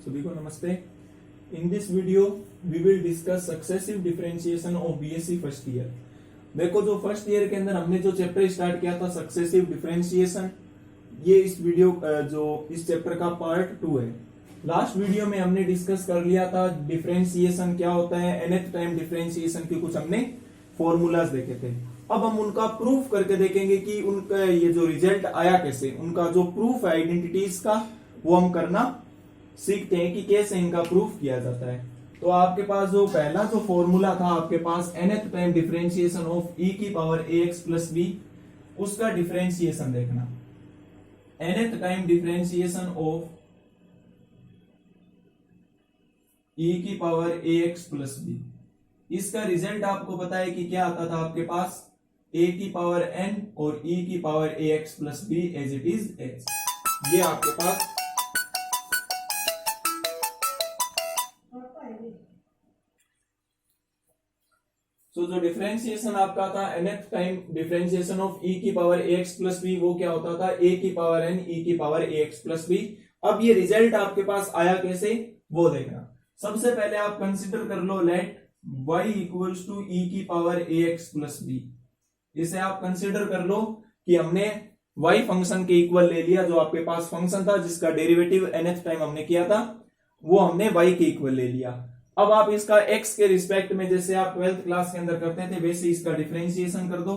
सभी को नमस्ते। In this video we will discuss successive differentiation of BSc first year. देखो, जो फर्स्ट ईयर के अंदर हमने जो चैप्टर स्टार्ट किया था सक्सेसिव डिफरेंशिएशन, ये इस वीडियो जो इस चैप्टर का पार्ट 2 है। लास्ट वीडियो में हमने डिस्कस कर लिया था डिफरेंशिएशन क्या होता है, nth टाइम डिफरेंशिएशन के कुछ हमने फॉर्मूलाज देखे थे। अब हम उनका प्रूफ करके देखेंगे कि उनका ये जो रिजल्ट आया कैसे, उनका जो प्रूफ है आइडेंटिटीज का वो हम करना सीखते हैं कि कैसे इनका प्रूफ किया जाता है। तो आपके पास जो पहला जो फॉर्मूला था आपके पास nth time differentiation of e की पावर ax प्लस b, उसका डिफरेंशिएशन देखना। nth time differentiation of e की पावर ax प्लस b, इसका रिजल्ट आपको पता है कि क्या आता था आपके पास a की पावर n और e की power ax plus b as it is h। ये आपके पास जो डिफरेंशिएशन आपका था nth time differentiation of e की पावर ax प्लस b, वो क्या होता था a की पावर n e की पावर ax प्लस b। अब ये रिजल्ट आपके पास आया कैसे वो देखना। सबसे पहले आप कंसिडर कर लो let y equals to e की पावर ax प्लस b। इसे आप कंसिडर कर लो कि हमने y फंक्शन के इक्वल ले लिया। जो आपके पास फंक्शन था जिसका डेरिवेटिव nth टाइम हमने किया था वो हमने y के इक्वल ले लिया। अब आप इसका x के रिस्पेक्ट में जैसे आप 12th क्लास के अंदर करते थे वैसे इसका डिफरेंशिएशन कर दो।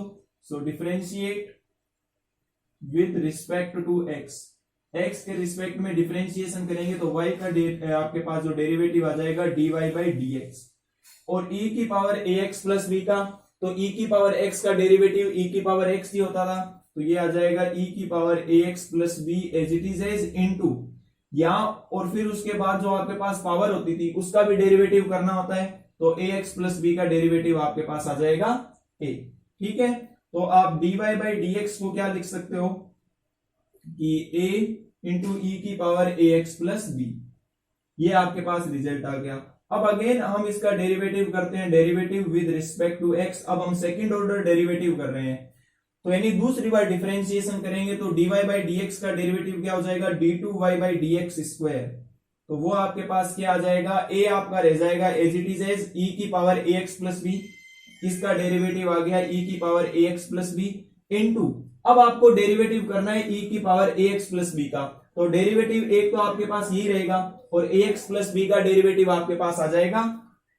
So differentiate with respect to x। x के रिस्पेक्ट में डिफरेंशिएशन करेंगे तो y का आपके पास जो डेरिवेटिव आ जाएगा dy बाई dx, और e की पावर ax प्लस b का, तो e की पावर x का डेरिवेटिव e की पावर x ही होता था, तो ये आ जाएगा e की power ax plus b as it is as into यहाँ, और फिर उसके बाद जो आपके पास पावर होती थी उसका भी डेरिवेटिव करना होता है, तो ax प्लस b का डेरिवेटिव आपके पास आ जाएगा a। ठीक है, तो आप dy बाई dx को क्या लिख सकते हो कि a इंटू e की पावर ax प्लस b। ये आपके पास रिजल्ट आ गया। अब अगेन हम इसका डेरिवेटिव करते हैं, derivative with respect to x। अब हम सेकंड ऑर्डर डेरिवेटिव कर रहे हैं, तो यानी दूसरी बार डिफरेंशिएशन करेंगे तो dy बाई dx का डेरिवेटिव क्या हो जाएगा d2y बाई dx स्क्वायर। तो वो आपके पास क्या आ जाएगा, a आपका रह जाएगा as it is as e की पावर ax प्लस b। इसका डेरिवेटिव आ गया e की power ax plus b into, अब आपको डेरिवेटिव करना है e की पावर ax प्लस b का, तो डेरिवेटिव एक तो आपके पास यही रहेगा और ax प्लस b का डेरिवेटिव आपके पास आ जाएगा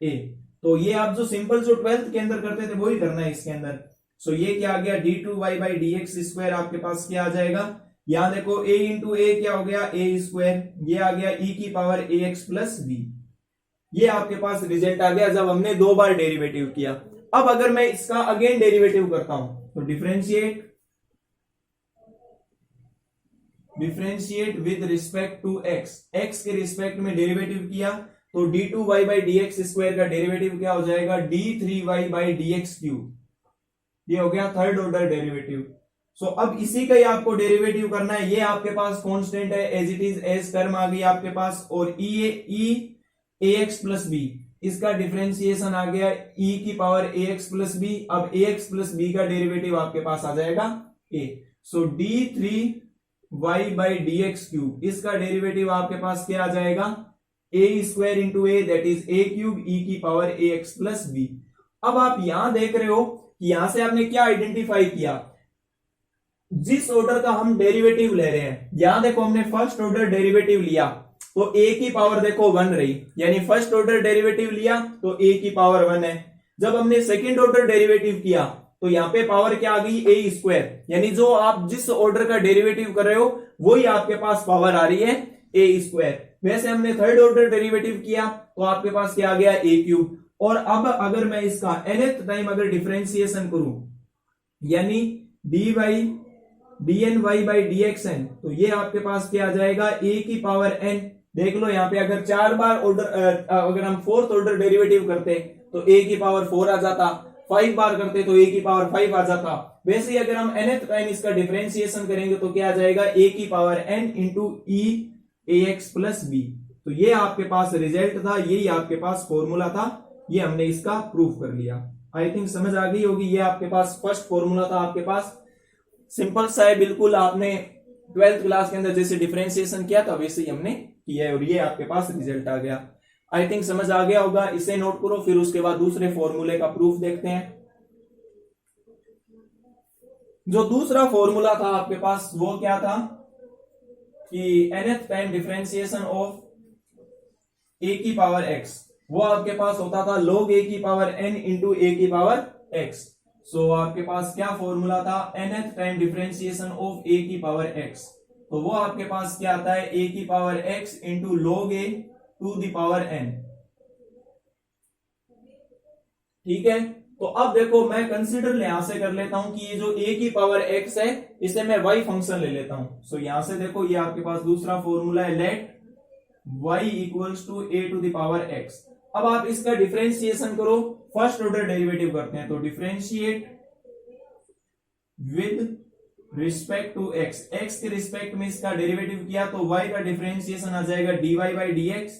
a। तो ये आप जो सिंपल जो 12th के अंदर करते थे वही करना है इसके अंदर। सो ये क्या आ गया d2y बाई dx स्क्वायर आपके पास क्या आ जाएगा, यहां देखो a इंटू ए क्या हो गया a स्क्वायर, ये आ गया e की पावर ax प्लस b। ये आपके पास रिजल्ट आ गया जब हमने दो बार डेरिवेटिव किया। अब अगर मैं इसका अगेन डेरिवेटिव करता हूं तो differentiate with respect to x, x के रिस्पेक्ट में डेरिवेटिव किया तो d2y बाई dx स्क्वायर का डेरिवेटिव क्या हो जाएगा d3y बाई dx क्यूब। ये हो गया थर्ड ऑर्डर डेरिवेटिव। सो अब इसी का ही आपको डेरिवेटिव करना है। ये आपके पास कांस्टेंट है as it is as term आ गई आपके पास, और e ax प्लस b, इसका डिफरेंशिएशन आ गया e की पावर ax प्लस b। अब ax प्लस b का डेरिवेटिव आपके पास आ जाएगा a। So d3y by dx cube, इसका डेरिवेटिव आपके पास क्या आ जाएगा a square into a that is a cube e की पावर ax प्लस b। अब आप यहां देख रहे हो कि यहां से आपने क्या आइडेंटिफाई किया, जिस ऑर्डर का हम डेरिवेटिव ले रहे हैं। यहां देखो हमने फर्स्ट ऑर्डर डेरिवेटिव लिया तो a की पावर देखो 1 रही, यानी फर्स्ट ऑर्डर डेरिवेटिव लिया तो a की पावर 1 है। जब हमने सेकंड ऑर्डर डेरिवेटिव किया तो यहां पे पावर क्या आ गई a स्क्वायर, यानी जो आप जिस ऑर्डर का डेरिवेटिव कर रहे हो वही आपके पास पावर आ रही है a स्क्वायर। वैसे हमने थर्ड ऑर्डर डेरिवेटिव किया तो आपके पास क्या आ गया a क्यूब। और अब अगर मैं इसका nth टाइम अगर डिफरेंशिएशन करूं यानी dy dny बाई dxn, तो ये आपके पास क्या आ जाएगा a की पावर n। देख लो यहाँ पे अगर 4 बार ऑर्डर अगर हम फोर्थ ऑर्डर डेरिवेटिव करते तो a की पावर 4 आ जाता, 5 बार करते तो a की पावर 5 आ जाता। वैसे ही अगर हम nth टाइम इसका डिफरेंशिएशन करेंगे तो क्या आ जाएगा a की power n into e ax plus b। तो ये आपके पास रिजल्ट था, यही आपके पास फॉर्मूला था, ये हमने इसका प्रूफ कर लिया। आई थिंक समझ आ गई होगी। ये आपके पास फर्स्ट फॉर्मूला था, आपके पास सिंपल सा है बिल्कुल। आपने ट्वेल्थ क्लास के अंदर जैसे डिफरेंशिएशन किया था वैसे ही हमने किया है और ये आपके पास रिजल्ट आ गया। आई थिंक समझ आ गया होगा, इसे नोट करो, फिर उसके बाद दूसरे फॉर्मूले का प्रूफ देखते हैं। जो दूसरा फॉर्मूला था आपके पास वो क्या था कि nth time differentiation of a की पावर x, वो आपके पास होता था log a की पावर n इंटू a की पावर x। सो आपके पास क्या फॉर्मूला था, nth time differentiation of a की पावर x, तो वो आपके पास क्या आता है a की power x into log a to the power n। ठीक है, तो अब देखो मैं कंसीडर यहां से कर लेता हूं कि ये जो a की पावर x है इसे मैं y फंक्शन ले लेता हूं। सो यहां से देखो ये आपके पास दूसरा फॉर्मूला है, let y equals to a to the power x। अब आप इसका डिफरेंशिएशन करो, फर्स्ट ऑर्डर डेरिवेटिव करते हैं, तो differentiate with respect to x, x के रिस्पेक्ट में इसका डेरिवेटिव किया तो y का डिफरेंशिएशन आ जाएगा dy बाई dx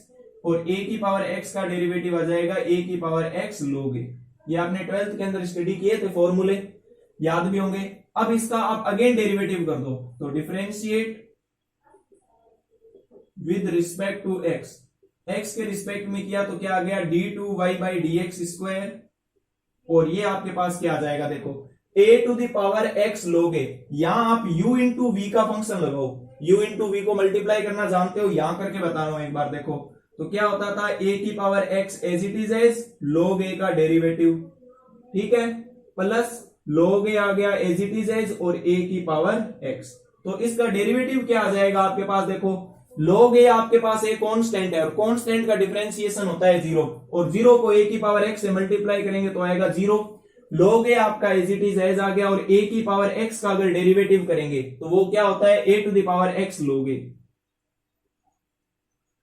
और a की पावर x का डेरिवेटिव आ जाएगा a की पावर x log a। ये आपने 12th के अंदर स्टडी किए थे, फॉर्मूले याद भी होंगे। अब इसका आप अगेन डेरिवेटिव कर दो, तो differentiate with respect to x, x के रिस्पेक्ट में किया तो क्या आ गया d2y बाई dx स्क्वायर, और ये आपके पास क्या आ जाएगा देखो a to the power x लोगे, यहां आप u इंटू वी का फंक्शन लगाओ, u इंटू वी को मल्टीप्लाई करना जानते हो, यहां करके बता रहा हूं एक बार देखो, तो क्या होता था a की power x as it is as log a का डेरिवेटिव, ठीक है, प्लस log a आ गया एज इट इज एज और a की पावर x, तो इसका डेरिवेटिव क्या आ जाएगा आपके पास देखो, log a आपके पास एक कांस्टेंट है और कांस्टेंट का डिफरेंशिएशन होता है 0, और 0 को a की पावर x से मल्टीप्लाई करेंगे तो आएगा 0, log a आपका एज इट इज एज आ गया, और a की पावर x का अगर डेरिवेटिव करेंगे तो वो क्या होता है a to the power x log a।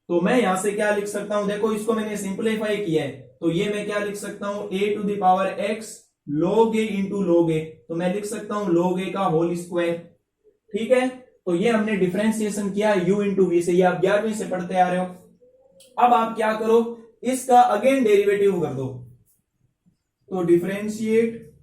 तो मैं यहां से क्या लिख सकता हूं, देखो इसको मैंने सिंप्लीफाई किया है, तो ये मैं क्या लिख सकता हूं a to the power x log a into log a, तो मैं लिख सकता हूं log a का होल स्क्वायर। ठीक है, तो ये हमने डिफरेंशिएशन किया u इंटू वी से, ये आप 11वीं से पढ़ते आ रहे हो। अब आप क्या करो, इसका अगेन डेरिवेटिव कर दो, तो differentiate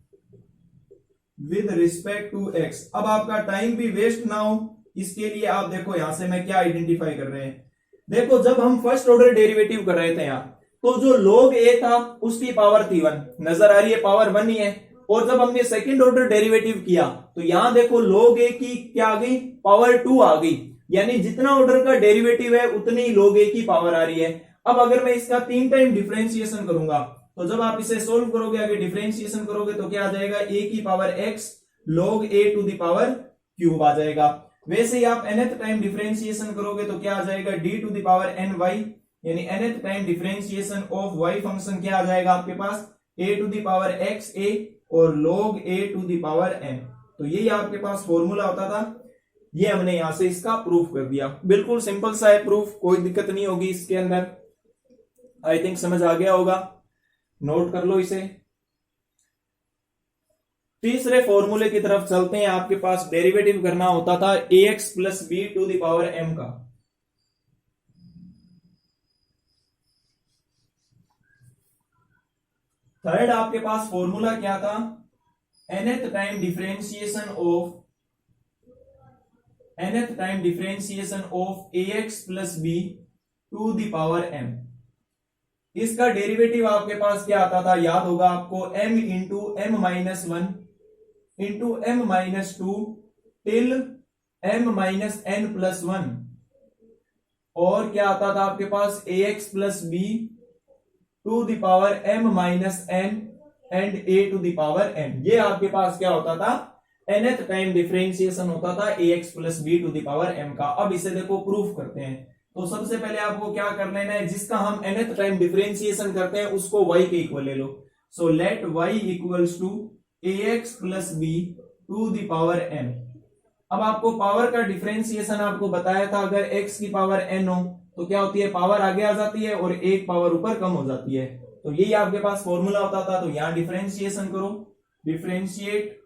with respect to x। अब आपका टाइम भी वेस्ट ना हो इसके लिए आप देखो यहां से मैं क्या आइडेंटिफाई कर रहे हैं, देखो जब हम फर्स्ट ऑर्डर डेरिवेटिव कर रहे थे यहां, तो जो log a था उसकी पावर थी 1, नजर आ रही है पावर 1 ही है, और जब हमने सेकंड ऑर्डर डेरिवेटिव किया तो यहां देखो log a की क्या आ गई, पावर 2 आ गई, यानी जितना ऑर्डर का डेरिवेटिव है उतनी ही log a की पावर आ रही है। अब अगर मैं इसका 3 टाइम डिफरेंशिएशन करूंगा तो जब आप इसे सोल्व करोगे, आगे डिफरेंशिएशन करोगे तो क्या आ जाएगा a की power x log a to the power cube आ जाएगा। वैसे ही आप nth टाइम डिफरेंशिएशन करोगे तो क्या आ जाएगा d to the power n y, यानी nth time differentiation of y function क्या आ जाएगा आपके पास a to the power x a और log a to the power n। तो यही आपके पास फॉर्मूला होता था, ये हमने यहां से इसका प्रूफ कर दिया। बिल्कुल सिंपल सा है प्रूफ, कोई दिक्कत नहीं होगी इसके अंदर। आई थिंक समझ आ गया होगा, नोट कर लो इसे। तीसरे फॉर्मूले की तरफ चलते हैं। आपके पास डेरिवेटिव करना होता था ax plus B to the power m का। थर्ड आपके पास फॉर्मूला क्या था, nth time differentiation of ax plus B to the power m। इसका डेरिवेटिव आपके पास क्या आता था, याद होगा आपको, m into m minus 1 into m minus 2 till m minus n plus 1, और क्या आता था आपके पास ax plus B to the power m minus n and a to the power n। ये आपके पास क्या होता था, nth टाइम डिफरेंशिएशन होता था ax plus B to the power m का। अब इसे देखो प्रूफ करते हैं, तो सबसे पहले आपको क्या कर लेना है, जिसका हम nth टाइम डिफरेंशिएशन करते हैं उसको y के इक्वल ले लो। So let y equals to ax plus B to the power n। अब आपको पावर का डिफरेंशिएशन आपको बताया था, अगर x की पावर n हो तो क्या होती है, पावर आगे आ जाती है और एक पावर ऊपर कम हो जाती है। तो यही आपके पास फॉर्मूला होता था। तो यहां डिफरेंशिएशन करो, differentiate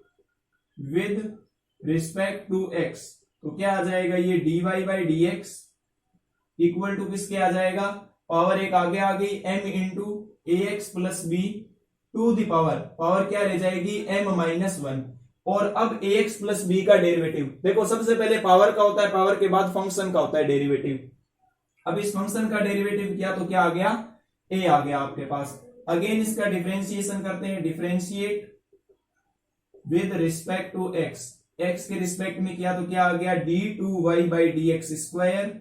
with respect to x, तो क्या आ जाएगा, ये dy by dx equal to किसके आ जाएगा, पावर एक आगे आ गई m into ax plus B to the power क्या रह जाएगी m माइनस 1। और अब ax प्लस बी का डेरिवेटिव, देखो सबसे पहले पावर का होता है, पावर के बाद फंक्शन का होता है डेरिवेटिव। अब इस फंक्शन का डेरिवेटिव किया तो क्या आ गया, a आ गया आपके पास। अगेन इसका डिफरेंशिएशन करते हैं, differentiate with respect to x, x के रिस्पेक्ट में किया तो क्या आ गया, d2y by D X square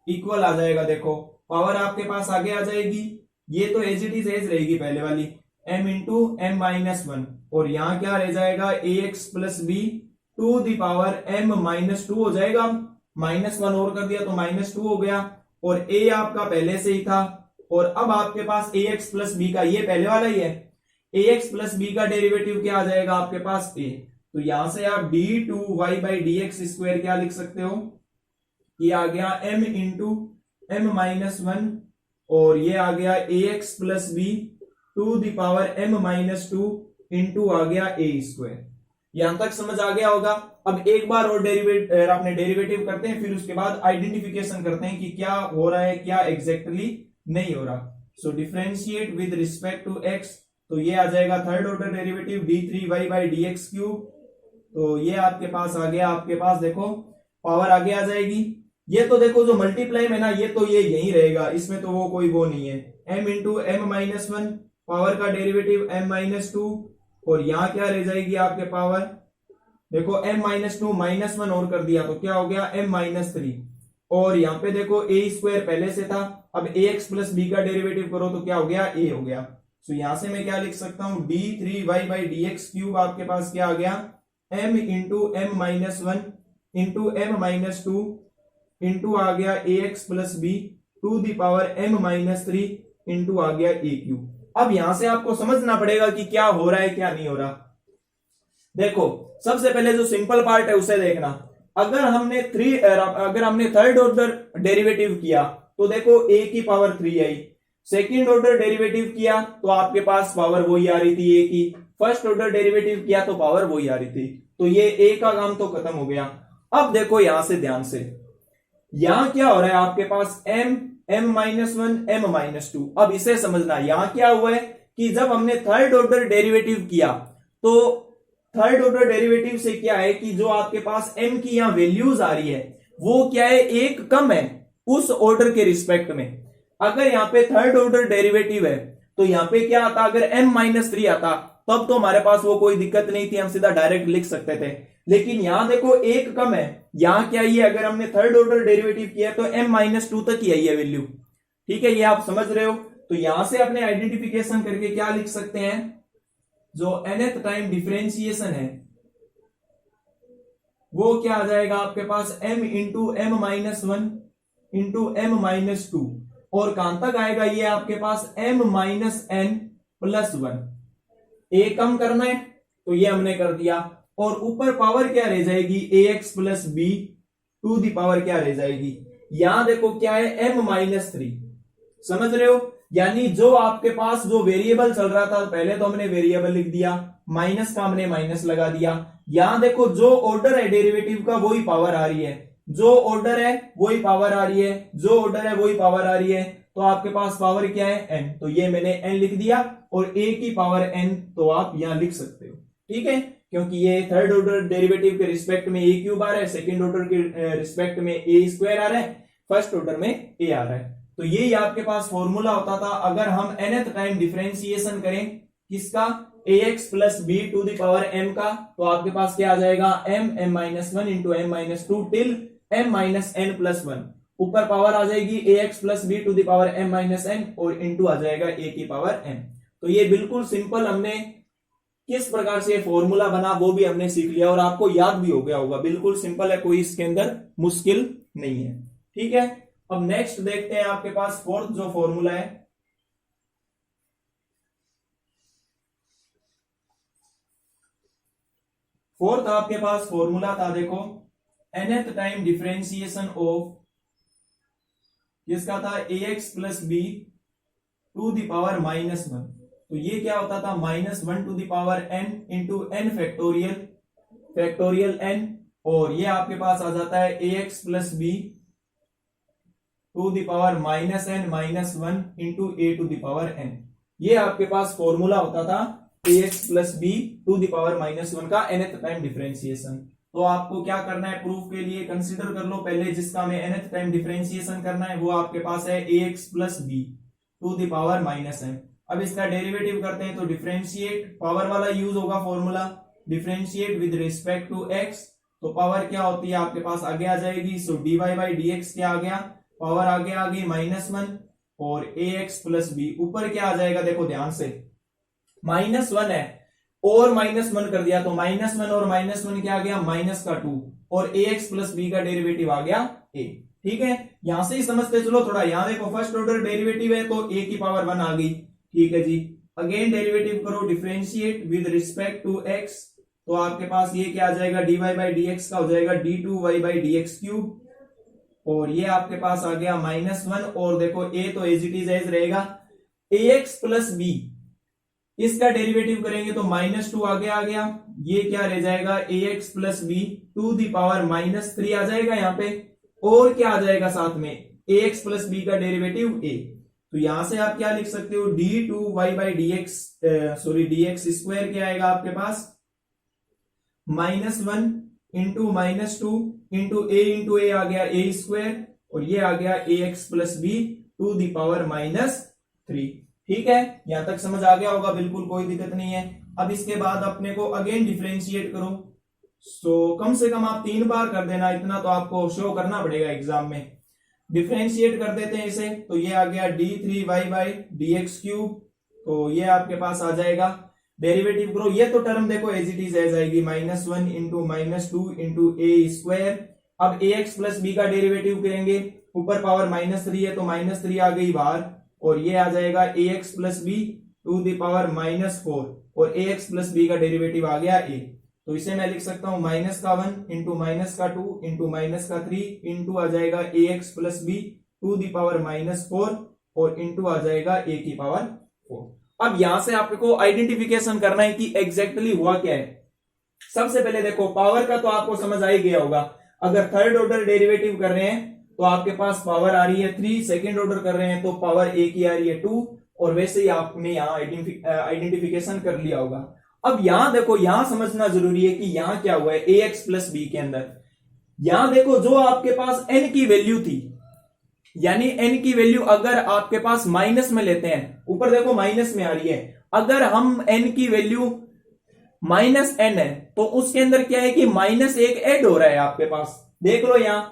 equal आ जाएगा, देखो पावर आपके पास आगे आ जाएगी, ये तो एज इट इज एज रहेगी पहले वाली, m into M minus one, और यहां क्या रह जाएगा, A X plus B to the power m minus two हो जाएगा, माइनस वन और कर दिया तो माइनस टू हो गया, और a आपका पहले से ही था, और अब आपके पास ए एक्स प्लस बी का, ये पहले वाला ही है, ए एक्स प्लस बी का डेरिवेटिव क्या आ जाएगा आपके पास a, तो यहां से आप d2y by D X square क्या लिख सकते हो, ये आ गया m into M minus one, और ये आ गया A X plus B to the power m minus two into आ गया a स्क्वायर। यहां तक समझ आ गया होगा। अब एक बार और अपने डेरिवेटिव करते हैं, फिर उसके बाद आइडेंटिफिकेशन करते हैं कि क्या हो रहा है, क्या एग्जैक्टली नहीं हो रहा। So differentiate with respect to x, तो ये आ जाएगा third order derivative d3y by D x cube, तो ये आपके पास आ गया, आपके पास देखो पावर आगे आ जाएगी, ये तो देखो जो मल्टीप्लाई में ना, ये तो ये यही रहेगा, इसमें तो वो कोई वो नहीं है, m into M minus one, power का डेरिवेटिव m माइनस टू, और यहां क्या रह जाएगी आपके पावर, देखो m minus two minus one और कर दिया तो क्या हो गया m माइनस थ्री, और यहाँ पे देखो a स्क्वायर पहले से था, अब ए एक्स प्लस बी का डेरिवेटिव करो तो क्या हो गया, a हो गया। तो यहां से मैं क्या लिख सकता हूं, d3y by D x cube आपके पास क्या आ गया, m into M minus one into M minus two into आ गया A X plus B to the power m minus three into आ गया a क्यूब। अब यहां से आपको समझना पड़ेगा कि क्या हो रहा है क्या नहीं हो रहा। देखो सबसे पहले जो सिंपल पार्ट है उसे देखना, अगर हमने थर्ड ऑर्डर डेरिवेटिव किया तो देखो a की पावर 3 आई, सेकंड ऑर्डर डेरिवेटिव किया तो आपके पास पावर वही आ रही थी a की, फर्स्ट ऑर्डर डेरिवेटिव किया तो पावर वही आ रही थी, तो ये a का काम तो खत्म हो गया। अब देखो यहां से ध्यान से, यहां क्या हो रहा है आपके पास m minus one m minus two. अब इसे समझना, यहां क्या हुआ है कि जब हमने थर्ड ऑर्डर डेरिवेटिव किया तो थर्ड ऑर्डर डेरिवेटिव से क्या है कि जो आपके पास m की यहां वैल्यूज आ रही है वो क्या है, एक कम है उस ऑर्डर के रिस्पेक्ट में। अगर यहां पे थर्ड ऑर्डर डेरिवेटिव है तो यहां पे क्या आता, अगर m माइनस थ्री आता तब तो हमारे पास वो कोई दिक्कत नहीं थी, हम सीधा डायरेक्ट लिख सकते थे, लेकिन यहां देखो एक कम है, यहां क्या है, अगर हमने थर्ड ऑर्डर डेरिवेटिव किया तो m माइनस टू तक ही आई है वैल्यू, ठीक है, ये आप समझ रहे हो। तो यहां से अपने आइडेंटिफिकेशन करके क्या लिख सकते हैं, जो nth टाइम डिफरेंशिएशन है वो क्या आ जाएगा आपके पास, m into M minus one into M minus two, और कहां तक आएगा ये आपके पास m minus n plus one. a कम करना है तो ये हमने कर दिया, और ऊपर पावर क्या रह जाएगी, A X plus B to the power क्या रह जाएगी, यहां देखो क्या है m माइनस थ्री, समझ रहे हो, यानी जो आपके पास जो वेरिएबल चल रहा था पहले तो हमने वेरिएबल लिख दिया, माइनस का हमने माइनस लगा दिया, यहां देखो जो ऑर्डर है डेरिवेटिव का वही पावर आ रही है, जो ऑर्डर है वही पावर आ रही है, जो ऑर्डर है वही पावर आ रही है, तो आपके पास पावर क्या है n, तो ये मैंने n लिख दिया, और a की पावर n तो आप यहां लिख सकते हो, ठीक है, क्योंकि ये थर्ड ऑर्डर डेरिवेटिव के रिस्पेक्ट में a क्यूब आ रहा है, सेकंड ऑर्डर के रिस्पेक्ट में a स्क्वायर आ रहा है, फर्स्ट ऑर्डर में a आ रहा है। तो यही आपके पास फॉर्मूला होता था अगर हम nth टाइम डिफरेंशिएशन करें किसका, ax plus B to the power m का, तो आपके पास क्या आ जाएगा, m minus one into M minus two till m minus n plus one, ऊपर पावर आ जाएगी ax plus B to the power m minus n, और इंटू आ जाएगा a की पावर m। तो ये बिल्कुल सिंपल, हमने किस प्रकार से फॉर्मूला बना वो भी हमने सीख लिया, और आपको याद भी हो गया होगा, बिल्कुल सिंपल है, कोई इसके अंदर मुश्किल नहीं है, ठीक है। अब नेक्स्ट देखते हैं आपके पास फोर्थ जो फॉर्मूला है, फोर्थ आपके पास फॉर्मूला था, देखो nth टाइम डिफरेंशिएशन ऑफ किसका था, A X plus B to the power minus one, तो ये क्या होता था, minus one to the power n into N factorial, factorial n, और ये आपके पास आ जाता है A X plus B to the power minus N minus one into A to the power n। ये आपके पास फॉर्मूला होता था ax plus B to the power -1 का nth टाइम डिफरेंशिएशन। तो आपको क्या करना है प्रूफ के लिए, कंसीडर कर लो पहले जिसका हमें nth टाइम डिफरेंशिएशन करना है, वो आपके पास है ax plus B to the power -n। अब इसका डेरिवेटिव करते हैं तो डिफरेंशिएट, पावर वाला यूज होगा formula, differentiate with respect to x, तो पावर क्या होती है आपके पास आगे आ जाएगी, सो dy बाई dx क्या आ गया, पावर आगे आ गई -1 और ax प्लस बी ऊपर क्या आ जाएगा, देखो ध्यान से -1 है और -1 कर दिया तो -1 और -1 क्या आ गया -2 और ax प्लस बी का डेरिवेटिव आ गया a। ठीक है, यहां से ही समझते चलो थोड़ा, यहां देखो फर्स्ट ऑर्डर डेरिवेटिव है तो a की पावर 1 आ गई। ठीक है जी, अगेन डेरिवेटिव करो, differentiate with respect to x, तो आपके पास ये क्या आ जाएगा, dy बाई dx का हो जाएगा d2y बाई dx क्यूब, और ये आपके पास आ गया -1 और देखो a तो एज इट इज एज रहेगा, ax प्लस b इसका डेरिवेटिव करेंगे तो -2 आगे आ गया, ये क्या रह जाएगा ax plus B to the power -3 आ जाएगा यहाँ पे, और क्या आ जाएगा साथ में ax प्लस बी का डेरिवेटिव a। तो यहां से आप क्या लिख सकते हो, d2y by dx dx square क्या आएगा आपके पास -1 इंटू -2 इंटू a आ गया a स्क्वायर, और ये आ गया ax plus B to the power -3। ठीक है, यहां तक समझ आ गया होगा, बिल्कुल कोई दिक्कत नहीं है। अब इसके बाद अपने को अगेन डिफरेंशिएट करो, सो कम से कम आप 3 बार कर देना, इतना तो आपको शो करना पड़ेगा एग्जाम में। डिफरेंशिएट कर देते हैं इसे, तो ये आ गया d3y बाई dx क्यूब, तो ये आपके पास आ जाएगा, डेरिवेटिव करो, ये तो टर्म देखो एज इट इज जाएगी -1 इंटू -2 इंटू a स्क्वायर। अब ax प्लस बी का डेरिवेटिव करेंगे, ऊपर पावर -3 है तो -3 आ गई बाहर, और ये आ जाएगा ax plus B to the power -4 और ax प्लस बी का डेरिवेटिव आ गया a, तो इसे मैं लिख सकता हूं -1 इंटू -2 इंटू -3 इंटू आ जाएगा ax plus B to the power -4 और इंटू आ जाएगा a की पावर 4। अब यहां से आपको आइडेंटिफिकेशन करना है कि एग्जैक्टली हुआ क्या है। सबसे पहले देखो पावर का तो आपको समझ आ ही गया होगा, अगर थर्ड ऑर्डर डेरिवेटिव कर रहे हैं तो आपके पास पावर आ रही है 3, सेकेंड ऑर्डर कर रहे हैं तो पावर a की आ रही है 2, और वैसे ही आपने यहाँ आइडेंटिफिकेशन कर लिया होगा। अब यहां देखो, यहां समझना जरूरी है कि यहां क्या हुआ है ax प्लस बी के अंदर, यहां देखो जो आपके पास n की वैल्यू थी, यानी n की वैल्यू अगर आपके पास माइनस में लेते हैं, ऊपर देखो माइनस में आ रही है, अगर हम n की वैल्यू -n है तो उसके अंदर क्या है कि -1 ऐड हो रहा है आपके पास, देख लो यहां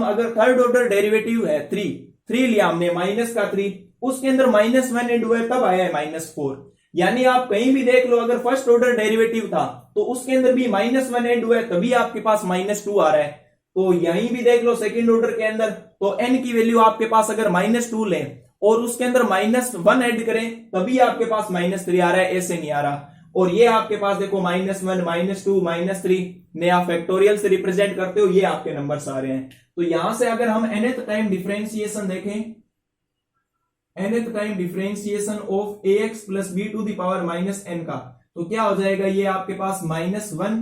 अगर थर्ड ऑर्डर डेरिवेटिव है 3 लिया हमने -3, उसके अंदर -1 ऐड हुआ है तब आया है -4, यानी आप कहीं भी देख लो अगर फर्स्ट ऑर्डर डेरिवेटिव था तो उसके अंदर भी -1 ऐड हुआ है तभी आपके पास -2 आ रहा है। तो यहीं भी देख लो सेकंड ऑर्डर के अंदर, तो n की वैल्यू आपके पास अगर -2 लें और उसके अंदर -1 ऐड करें तभी आपके पास -3 आ रहा है, ऐसे नहीं आ रहा। और ये आपके पास देखो -1 -2 -3 ने आप फैक्टोरियल से रिप्रेजेंट करते हो, ये आपके नंबर्स आ रहे हैं। तो यहां से अगर हम nth टाइम डिफरेंशिएशन देखें, nth time differentiation of ax plus B to the power -n का, तो क्या हो जाएगा, ये आपके पास -1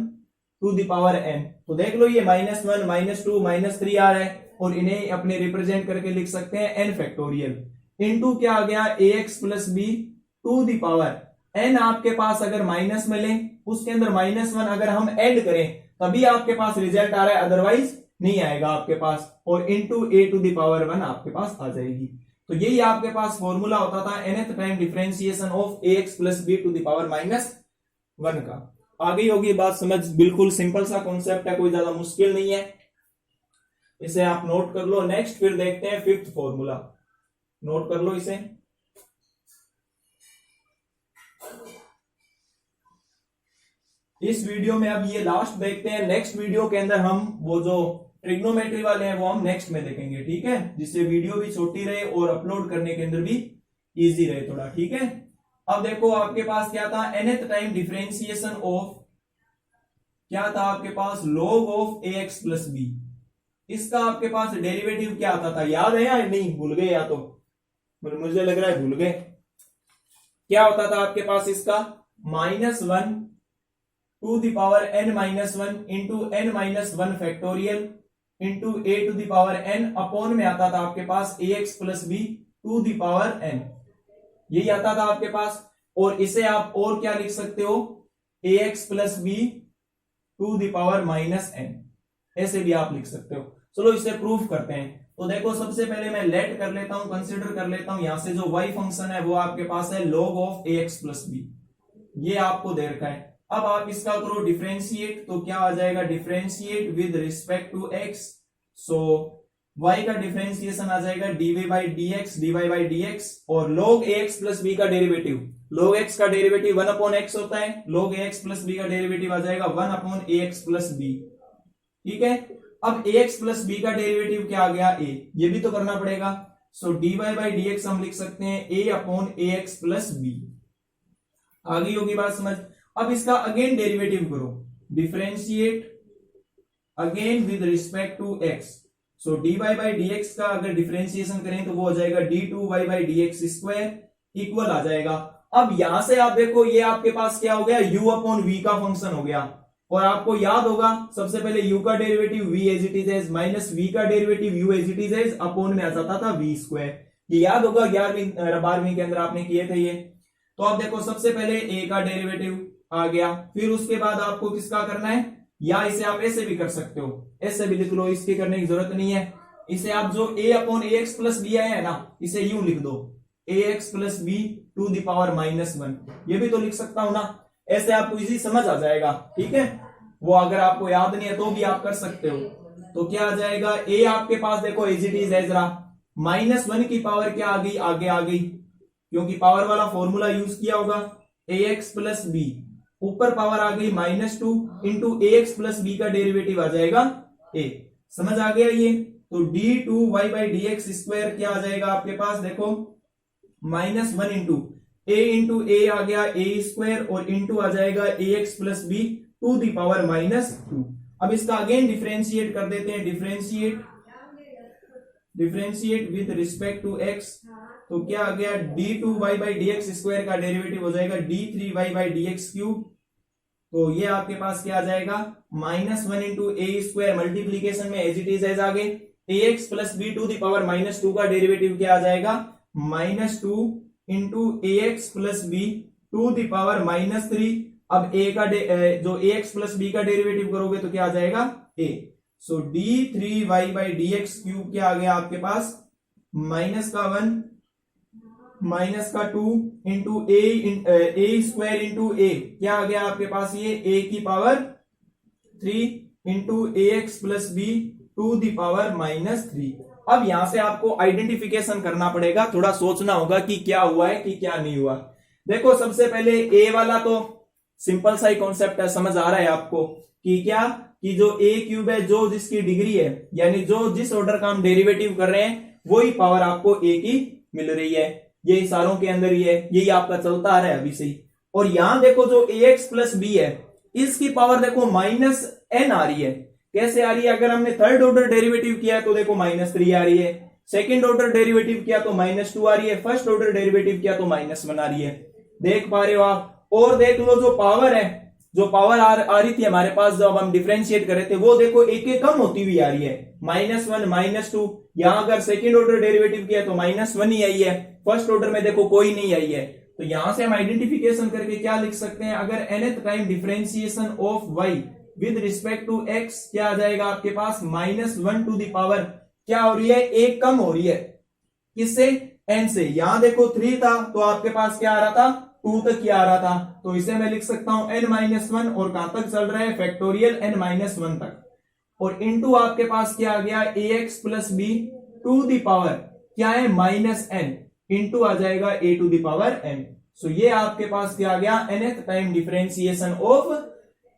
टू द पावर n, तो देख लो ये -1 -2 -3 आ रहा है, और इन्हें अपने रिप्रेजेंट करके लिख सकते हैं n फैक्टोरियल इनटू क्या आ गया ax plus B to the power n, आपके पास अगर माइनस में लें उसके अंदर -1 अगर हम ऐड करें तभी आपके पास रिजल्ट आ रहा है, अदरवाइज नहीं आएगा आपके पास, और into a to the power 1 आपके पास आ जाएगी। तो यही आपके पास फॉर्मूला होता था nth time differentiation of ax plus B to the power -1 का। आ गई होगी बात समझ, बिल्कुल सिंपल सा कॉन्सेप्ट है, कोई ज्यादा मुश्किल नहीं है, इसे आप नोट कर लो। नेक्स्ट फिर देखते हैं फिफ्थ फॉर्मूला, नोट कर लो इसे। इस वीडियो में अब ये लास्ट देखते हैं, नेक्स्ट वीडियो के अंदर हम वो जो ट्रिग्नोमेट्री वाले हैं वो हम नेक्स्ट में देखेंगे, ठीक है, जिससे वीडियो भी छोटी रहे और अपलोड करने के अंदर भी इजी रहे थोड़ा, ठीक है। अब देखो आपके पास क्या था, nth टाइम डिफरेंशिएशन ऑफ, क्या था आपके पास, log of ax plus b, इसका आपके पास डेरिवेटिव क्या आता था, याद है या नहीं, भूल गए, या तो मुझे लग रहा है भूल गए। क्या होता था आपके पास इसका, -1 to the power n-1 into n-1 factorial into a to the power n, upon में आता था आपके पास ax plus B to the power n, यही आता था आपके पास। और इसे आप और क्या लिख सकते हो, ax plus B to the power minus n, ऐसे भी आप लिख सकते हो। चलो इसे प्रूफ करते हैं। तो देखो सबसे पहले मैं लेट कर लेता हूं, कंसीडर कर लेता हूं, यहां से जो y फंक्शन है वो आपके पास है log of ax plus b, ये आपको दे रखा है। अब आप इसका करो डिफरेंशिएट, तो क्या आ जाएगा, differentiate with respect to x, so y का डिफरेंशिएशन आ जाएगा dy बाई dx, और log ax प्लस बी का डेरिवेटिव, log x का डेरिवेटिव 1 अपॉन x होता है, log ax प्लस बी का डेरिवेटिव आ जाएगा 1 अपॉन ax प्लस बी। ठीक है, अब ax प्लस बी का डेरिवेटिव क्या आ गया, a, ये भी तो करना पड़ेगा। सो dy बाई dx हम लिख सकते हैं a upon ax plus B. आ गई होगी बात समझ। अब इसका अगेन डेरिवेटिव करो, differentiate again with respect to x, so dy by dx का अगर डिफरेंशिएशन करें तो वो हो जाएगा d2y by dx square equal आ जाएगा। अब यहां से आप देखो ये आपके पास क्या हो गया, u अपॉन v का फंक्शन हो गया, और आपको याद होगा सबसे पहले u का derivative v as it is as minus v का derivative u as it is as upon में आ जाता था v स्क्वायर, ये याद होगा 11वीं 12वीं के अंदर आपने किए थे ये। तो आप देखो सबसे पहले a का डेरिवेटिव आ गया, फिर उसके बाद आपको किसका करना है, या इसे आप ऐसे भी कर सकते हो, ऐसे भी लिख लो, इसकी करने की जरूरत नहीं है। इसे आप जो a upon ax plus b है ना, इसे यूं लिख दो ax plus B to the power minus 1, ये भी तो लिख सकता हूं ना, ऐसे आपको इजी समझ आ जाएगा। ठीक है, वो अगर आपको याद नहीं है तो भी आप कर सकते हो। तो क्या आ जाएगा, a आपके पास देखो एज इट इज एज रहा, माइनस 1 की पावर क्या आ गई, आगे आ गई, क्योंकि पावर वाला फॉर्मूला यूज किया होगा, ax प्लस बी, ऊपर पावर आ गई -2 इंटू ax प्लस बी का डेरिवेटिव आ जाएगा a, समझ आ गया ये। तो d2y बाई dx स्क्वायर क्या आ जाएगा आपके पास, देखो -1 इंटू a आ गया a स्क्वायर, और इंटू आ जाएगा ax plus B to the power -2। अब इसका अगेन डिफरेंशिएट कर देते हैं, differentiate with respect to x, तो क्या आ गया, d2y बाई dx स्क्वायर का डेरिवेटिव हो जाएगा d3y बाई dx क्यूब, तो ये आपके पास क्या आ जाएगा, -1 इंटू a स्क्वायर, मल्टीप्लीकेशन में एज इट इज एज आगे, ax plus B to the power -2 का डेरिवेटिव क्या आ जाएगा, -2 into ax plus B to the power -3। अब a का जो ax प्लस बी का डेरिवेटिव करोगे तो क्या आ जाएगा, a, so d3y by dx cube क्या आ गया आपके पास, -1 -2 into a square into a, क्या आ गया आपके पास, ये a की power 3 into ax plus B to the power -3। अब यहां से आपको आइडेंटिफिकेशन करना पड़ेगा, थोड़ा सोचना होगा कि क्या हुआ है कि क्या नहीं हुआ। देखो सबसे पहले a वाला तो सिंपल सा ही कॉन्सेप्ट है, समझ आ रहा है आपको कि क्या, कि जो a क्यूब है, जो जिसकी डिग्री है, यानी जो जिस ऑर्डर का हम डेरिवेटिव कर रहे हैं वही पावर आपको a की मिल रही है, ये सारों के अंदर ही है, यही आपका चलता आ रहा है अभी से ही। और यहां देखो जो ax प्लस बी है, इसकी पावर देखो -n आ रही है, कैसे आ रही है, अगर हमने थर्ड ऑर्डर डेरिवेटिव किया तो देखो -3 आ रही है, सेकंड ऑर्डर डेरिवेटिव किया तो -2 आ रही है, फर्स्ट ऑर्डर डेरिवेटिव किया तो -1 आ रही है, देख पा रहे हो आप। और देख लो जो पावर है, जो पावर आ रही थी हमारे पास जब हम डिफरेंशिएट कर रहे थे, वो देखो एक एक कम होती हुई आ रही है, -1 -2, यहां अगर सेकंड ऑर्डर डेरिवेटिव किया तो -1 ही आई है, फर्स्ट ऑर्डर में देखो कोई नहीं आई है। तो यहां से हम आइडेंटिफिकेशन करके क्या लिख सकते हैं, अगर nth time differentiation of y with respect to x क्या आ जाएगा आपके पास, -1 टू द पावर क्या हो रही है, एक कम हो रही है, किससे, n से। यहां देखो 3 था तो आपके पास क्या आ रहा था, 2 तक ही आ रहा था, तो इसे मैं लिख सकता हूं n-1, और कहां तक चल रहा है, फैक्टोरियल n-1 तक, और इनटू आपके पास क्या आ गया, ax plus B to the power क्या है, -n, इनटू आ जाएगा a to the power n। So ये आपके पास क्या आ गया, nth time differentiation of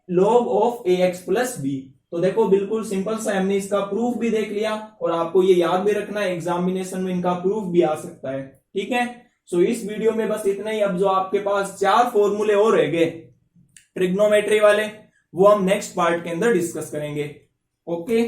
log of ax plus b. तो देखो बिल्कुल सिंपल सा, हमने इसका प्रूफ भी देख लिया, और आपको ये याद भी रखना है, एग्जामिनेशन में इनका प्रूफ भी आ सकता है। ठीक है, सो इस वीडियो में बस इतना ही। अब जो आपके पास 4 फॉर्मूले और रह गए ट्रिग्नोमेट्री वाले, वो हम नेक्स्ट पार्ट के अंदर डिस्कस करेंगे। ओके।